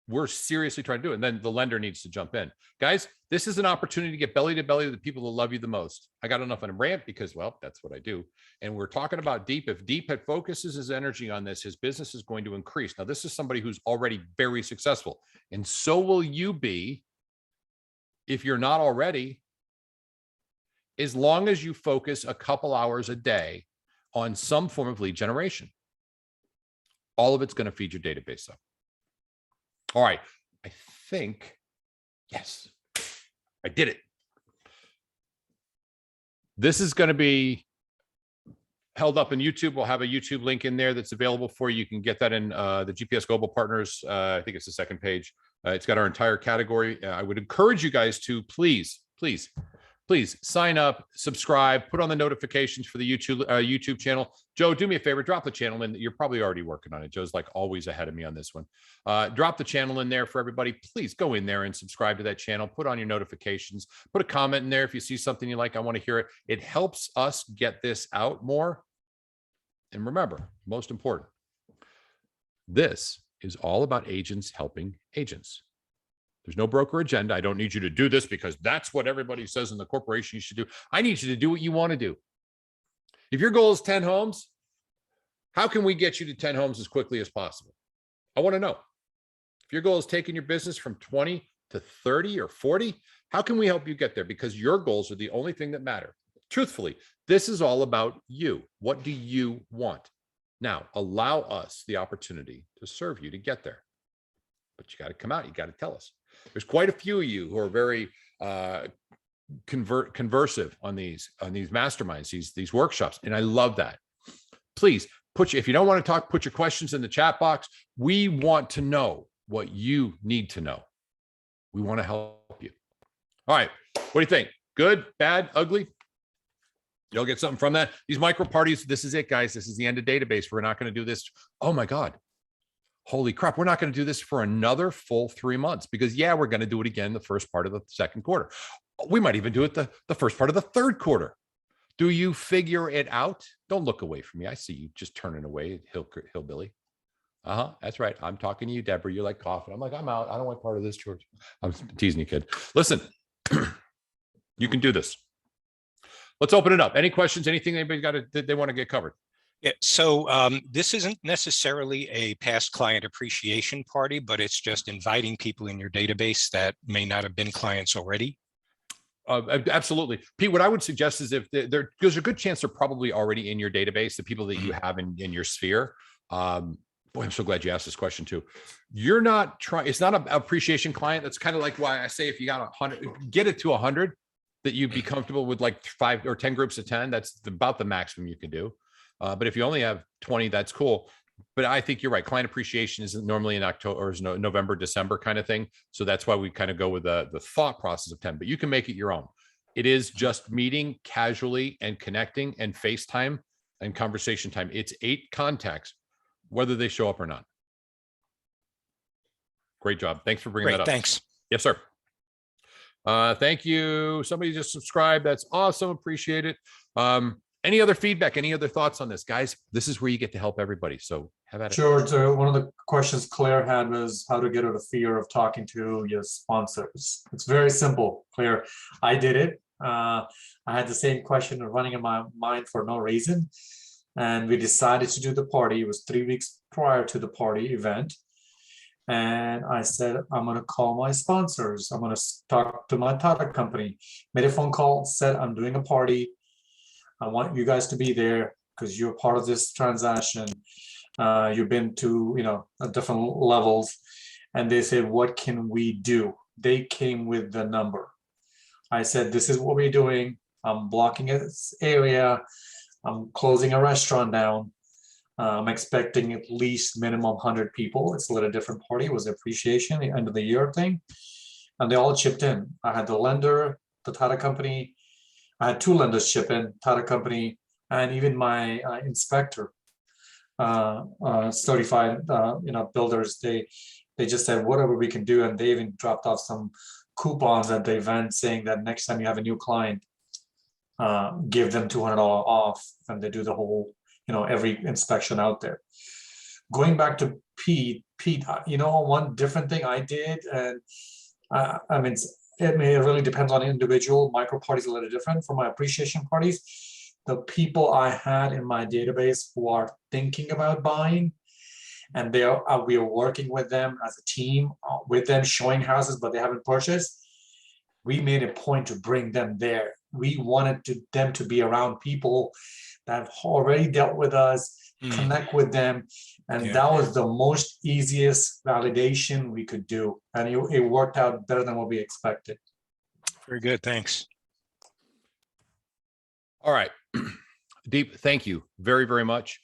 We're seriously trying to do it. And then the lender needs to jump in. Guys, this is an opportunity to get belly to belly with the people that love you the most. I got enough on a rant because, well, that's what I do. And we're talking about Deep. If Deep focuses his energy on this, his business is going to increase. Now, this is somebody who's already very successful. And so will you be if you're not already, as long as you focus a couple hours a day on some form of lead generation. All of it's going to feed your database up. All right, I think, yes, I did it. This is going to be held up in YouTube. We'll have a YouTube link in there that's available for you. You can get that in the GPS Global Partners. I think it's the second page. It's got our entire category. I would encourage you guys to please sign up, subscribe, put on the notifications for the YouTube channel. Joe, do me a favor, drop the channel in. You're probably already working on it. Joe's like always ahead of me on this one. Drop the channel in there for everybody. Please go in there and subscribe to that channel. Put on your notifications. Put a comment in there if you see something you like. I want to hear it. It helps us get this out more. And remember, most important, this is all about agents helping agents. There's no broker agenda. I don't need you to do this because that's what everybody says in the corporation you should do. I need you to do what you want to do. If your goal is 10 homes, how can we get you to 10 homes as quickly as possible? I want to know. If your goal is taking your business from 20 to 30 or 40, how can we help you get there? Because your goals are the only thing that matter. Truthfully, this is all about you. What do you want? Now, allow us the opportunity to serve you to get there. But you got to come out. You got to tell us. There's quite a few of you who are very conversive on these masterminds, these workshops, and I love that. Please if you don't want to talk, put your questions in the chat box. We want to know what you need to know. We want to help you. All right, what do you think? Good, bad, ugly? You'll get something from that. These micro parties. This is it, guys. This is the end of database. We're not going to do this. Oh my God. Holy crap, we're not going to do this for another full 3 months because, yeah, we're going to do it again the first part of the second quarter. We might even do it the first part of the third quarter. Do you figure it out? Don't look away from me. I see you just turning away, hillbilly. That's right. I'm talking to you, Deborah. You're like coughing. I'm like, I'm out. I don't want part of this, George. I'm teasing you, kid. Listen, you can do this. Let's open it up. Any questions? Anything anybody got they want to get covered? Yeah, so this isn't necessarily a past client appreciation party, but it's just inviting people in your database that may not have been clients already. Absolutely. Pete, what I would suggest is if there's a good chance they're probably already in your database, the people that you have in your sphere. Boy, I'm so glad you asked this question too. You're not trying, it's not an appreciation client. That's kind of like why I say if you got 100, get it to 100, that you'd be comfortable with like 5 or 10 groups of 10. That's about the maximum you can do. But if you only have 20, that's cool. But I think you're right. Client appreciation isn't normally in October or November, December kind of thing. So that's why we kind of go with the thought process of 10, but you can make it your own. It is just meeting casually and connecting and FaceTime and conversation time. It's 8 contacts, whether they show up or not. Great job. Thanks for bringing that up. Thanks. Yes, sir. Thank you. Somebody just subscribed. That's awesome. Appreciate it. Any other feedback? Any other thoughts on this, guys? This is where you get to help everybody. So have at it. George, one of the questions Claire had was how to get over the fear of talking to your sponsors. It's very simple, Claire. I did it. I had the same question running in my mind for no reason. And we decided to do the party. It was 3 weeks prior to the party event. And I said, I'm going to call my sponsors. I'm going to talk to my title company. Made a phone call, said, I'm doing a party. I want you guys to be there because you're part of this transaction. You've been to, at different levels. And they said, what can we do? They came with the number. I said, this is what we're doing. I'm blocking this area. I'm closing a restaurant down. I'm expecting at least minimum 100 people. It's a little different party. It was appreciation, the end of the year thing. And they all chipped in. I had the lender, the title company. I had 2 lenders chip in, title company, and even my inspector, certified, builders. They just said whatever we can do, and they even dropped off some coupons at the event saying that next time you have a new client, give them $200 off, and they do the whole, every inspection out there. Going back to Pete, one different thing I did, and I mean. It really depends on the individual. Micro parties are a little different. For my appreciation parties, the people I had in my database who are thinking about buying, and we are working with them as a team, with them showing houses, but they haven't purchased. We made a point to bring them there. We wanted them to be around people that have already dealt with us, connect with them. And that was the most easiest validation we could do. And it worked out better than what we expected. Very good. Thanks. All right. Deep, thank you very, very much.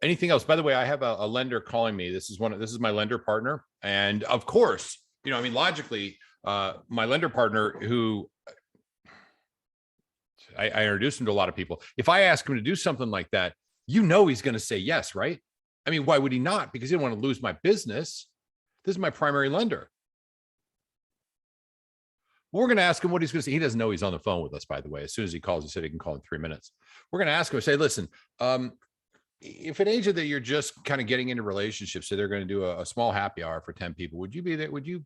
Anything else? By the way, I have a lender calling me. This is my lender partner. And of course, logically, my lender partner who I introduced him to a lot of people. If I ask him to do something like that, he's going to say yes, right? I mean, why would he not? Because he didn't want to lose my business. This is my primary lender. We're going to ask him what he's going to say. He doesn't know he's on the phone with us, by the way. As soon as he calls, he said he can call in 3 minutes. We're going to ask him, say, listen, if an agent that you're just kind of getting into relationships, so they're going to do a small happy hour for 10 people, would you be there? Would you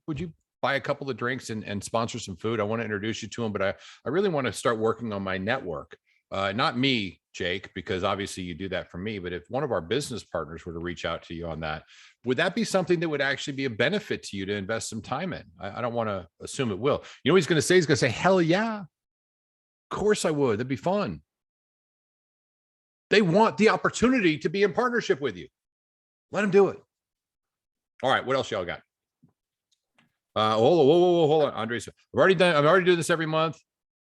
buy a couple of drinks and sponsor some food? I want to introduce you to them, but I really want to start working on my network. Not me, Jake, because obviously you do that for me, but if one of our business partners were to reach out to you on that, would that be something that would actually be a benefit to you to invest some time in? I don't want to assume it will. You know what he's going to say? He's going to say, hell yeah, of course I would. That'd be fun. They want the opportunity to be in partnership with you. Let them do it. All right, what else y'all got? Hold on, Andres. I'm already doing this every month.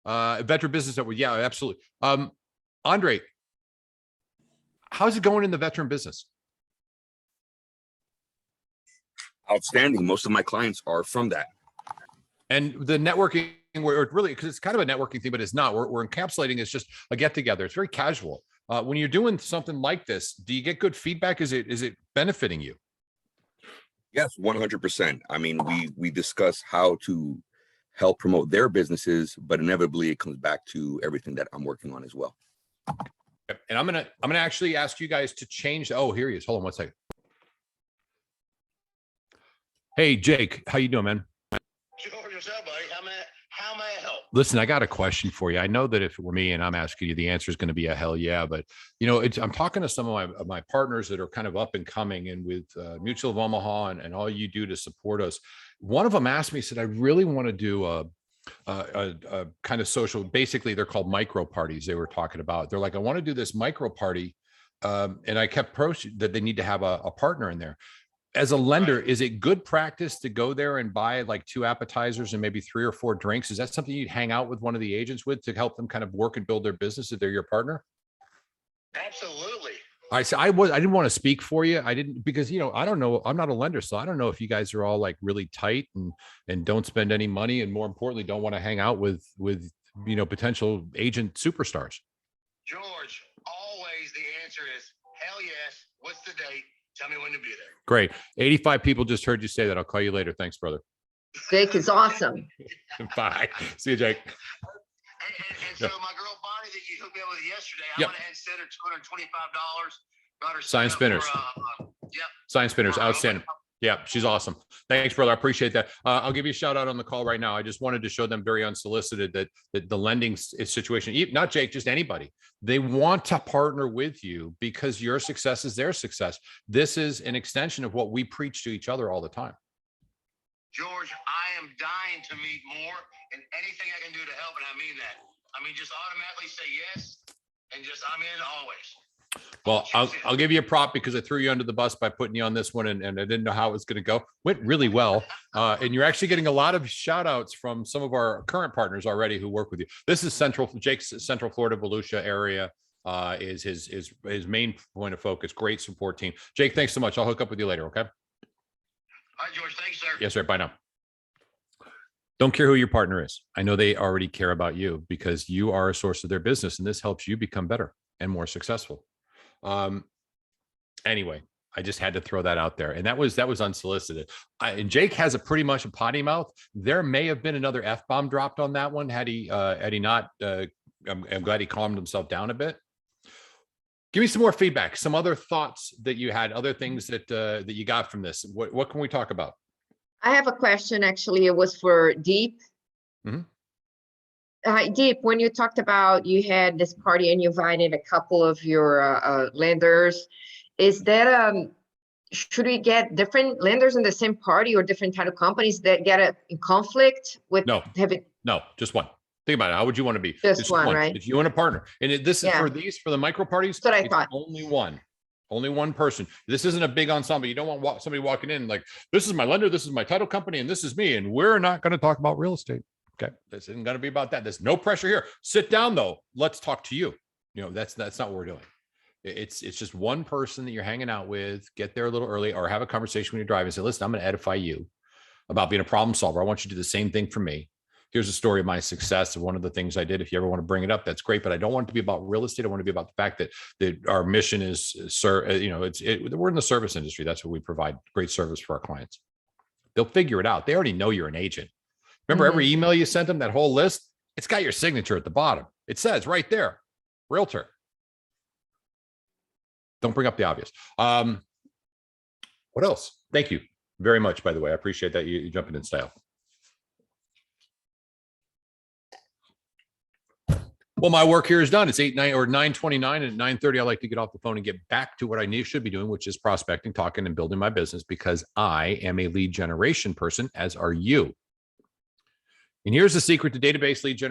Veteran business. Yeah, absolutely. Andre, how's it going in the veteran business? Outstanding. Most of my clients are from that. And the networking, where it really, because it's kind of a networking thing, but it's not. We're encapsulating it's just a get together. It's very casual. When you're doing something like this, do you get good feedback? Is it benefiting you? Yes, 100%. I mean, we discuss how to help promote their businesses, but inevitably it comes back to everything that I'm working on as well. And I'm gonna actually ask you guys to change. Oh, here he is. Hold on one second. Hey, Jake, how you doing, man? George, what's up, buddy? How may I help? Listen, I got a question for you. I know that if it were me and I'm asking you, the answer is going to be a hell yeah. But I'm talking to some of my partners that are kind of up and coming, and with Mutual of Omaha and all you do to support us. One of them asked me, said, "I really want to do a kind of social. Basically, they're called micro parties." They were talking about. They're like, "I want to do this micro party," and I kept that they need to have a partner in there. As a lender, is it good practice to go there and buy like 2 appetizers and maybe 3 or 4 drinks? Is that something you'd hang out with one of the agents with to help them kind of work and build their business if they're your partner? Absolutely. I didn't want to speak for you. I didn't, because, I don't know. I'm not a lender, so I don't know if you guys are all like really tight and don't spend any money. And more importantly, don't want to hang out with potential agent superstars. George, always the answer is hell yes. What's the date? Tell me when to be there. Great. 85 people just heard you say that. I'll call you later. Thanks, brother. Jake is awesome. Bye. See you, Jake. And so my girl Bonnie that you hooked me up with yesterday, I Yep. went ahead and sent her $225. Got her Sign set up spinners. for, yep. Sign spinners. for- Outstanding. Yeah, she's awesome. Thanks, brother. I appreciate that. I'll give you a shout out on the call right now. I just wanted to show them very unsolicited that the lending situation, not Jake, just anybody, they want to partner with you because your success is their success. This is an extension of what we preach to each other all the time. George, I am dying to meet more, and anything I can do to help, and I mean that. I mean, just automatically say yes, and just I'm in always. Well, I'll give you a prop because I threw you under the bus by putting you on this one, and I didn't know how it was going to go. Went really well. And you're actually getting a lot of shout outs from some of our current partners already who work with you. This is Jake's Central Florida, Volusia area is his main point of focus. Great support team. Jake, thanks so much. I'll hook up with you later. Okay. All right, George. Thanks, sir. Yes, sir. Bye now. Don't care who your partner is. I know they already care about you because you are a source of their business, and this helps you become better and more successful. Anyway, I just had to throw that out there, and that was unsolicited. And Jake has pretty much a potty mouth. There may have been another F-bomb dropped on that one had he not. I'm glad he calmed himself down a bit. Give me some more feedback, some other thoughts that you had, other things that you got from this. What can we talk about? I have a question, actually. It was for Deep. Deep, when you talked about you had this party and you invited a couple of your lenders, is that should we get different lenders in the same party or different title companies that get in conflict with? No, just one. Think about it. How would you want to be? Just one, right? If you and a partner, and this is for the micro parties. That's what I thought. Only one person. This isn't a big ensemble. You don't want somebody walking in like, this is my lender, this is my title company, and this is me, and we're not going to talk about real estate. Okay, this isn't going to be about that. There's no pressure here. Sit down though. Let's talk to you. That's not what we're doing. It's just one person that you're hanging out with. Get there a little early, or have a conversation when you're driving. Say, listen, I'm going to edify you about being a problem solver. I want you to do the same thing for me. Here's a story of my success of one of the things I did. If you ever want to bring it up, that's great. But I don't want it to be about real estate. I want to be about the fact that our mission is, we're in the service industry. That's what we provide, great service for our clients. They'll figure it out. They already know you're an agent. Remember every email you sent them, that whole list, it's got your signature at the bottom. It says right there, Realtor. Don't bring up the obvious. What else? Thank you very much, by the way. I appreciate that you jumping in style. Well, my work here is done. It's 9:29, and at 9:30, I like to get off the phone and get back to what I should be doing, which is prospecting, talking, and building my business, because I am a lead generation person, as are you. And here's the secret to database lead generation.